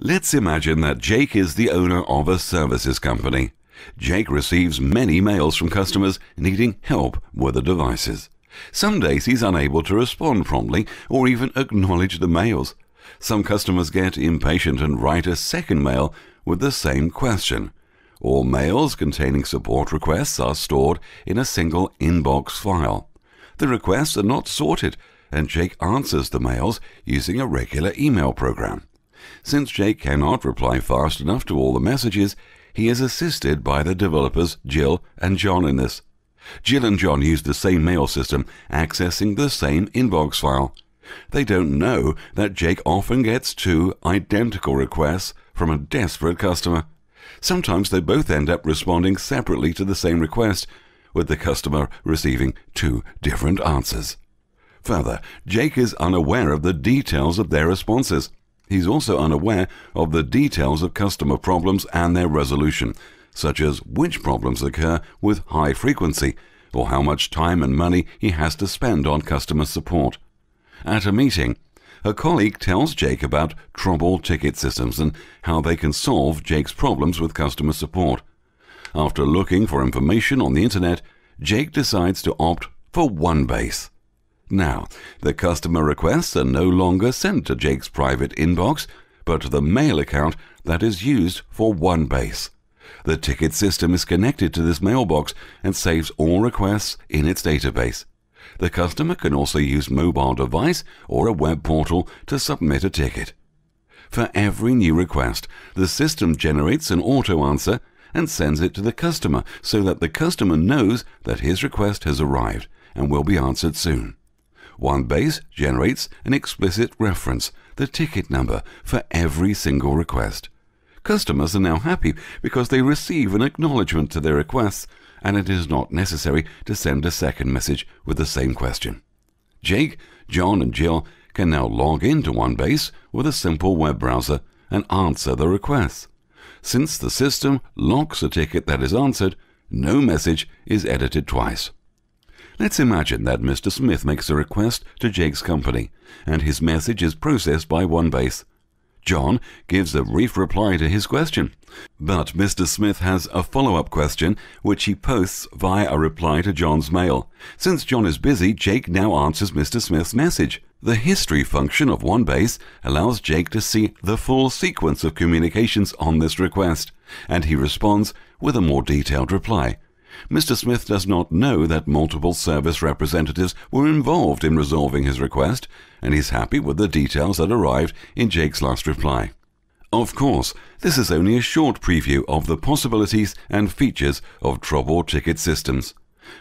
Let's imagine that Jake is the owner of a services company. Jake receives many mails from customers needing help with the devices. Some days he's unable to respond promptly or even acknowledge the mails. Some customers get impatient and write a second mail with the same question. All mails containing support requests are stored in a single inbox file. The requests are not sorted, and Jake answers the mails using a regular email program. Since Jake cannot reply fast enough to all the messages, he is assisted by the developers Jill and John in this. Jill and John use the same mail system, accessing the same inbox file. They don't know that Jake often gets two identical requests from a desperate customer. Sometimes they both end up responding separately to the same request, with the customer receiving two different answers. Further, Jake is unaware of the details of their responses. He's also unaware of the details of customer problems and their resolution, such as which problems occur with high frequency, or how much time and money he has to spend on customer support. At a meeting, a colleague tells Jake about trouble ticket systems and how they can solve Jake's problems with customer support. After looking for information on the internet, Jake decides to opt for OneBase. Now, the customer requests are no longer sent to Jake's private inbox, but to the mail account that is used for OneBase. The ticket system is connected to this mailbox and saves all requests in its database. The customer can also use a mobile device or a web portal to submit a ticket. For every new request, the system generates an auto answer and sends it to the customer so that the customer knows that his request has arrived and will be answered soon. OneBase generates an explicit reference, the ticket number, for every single request. Customers are now happy because they receive an acknowledgement to their requests, and it is not necessary to send a second message with the same question. Jake, John, and Jill can now log into OneBase with a simple web browser and answer the requests. Since the system locks a ticket that is answered, no message is edited twice. Let's imagine that Mr. Smith makes a request to Jake's company, and his message is processed by OneBase. John gives a brief reply to his question, but Mr. Smith has a follow-up question which he posts via a reply to John's mail. Since John is busy, Jake now answers Mr. Smith's message. The history function of OneBase allows Jake to see the full sequence of communications on this request, and he responds with a more detailed reply. Mr. Smith does not know that multiple service representatives were involved in resolving his request, and he's happy with the details that arrived in Jake's last reply. Of course, this is only a short preview of the possibilities and features of trouble ticket systems.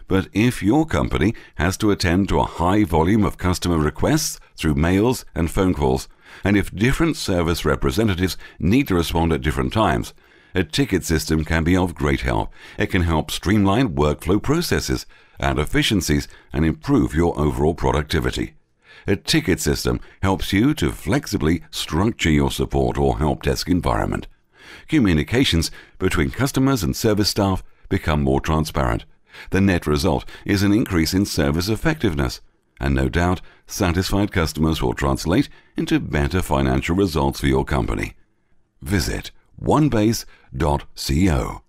But if your company has to attend to a high volume of customer requests through mails and phone calls, and if different service representatives need to respond at different times, a ticket system can be of great help. It can help streamline workflow processes and efficiencies and improve your overall productivity. A ticket system helps you to flexibly structure your support or help desk environment. Communications between customers and service staff become more transparent. The net result is an increase in service effectiveness, and no doubt, satisfied customers will translate into better financial results for your company. Visit onebase.co.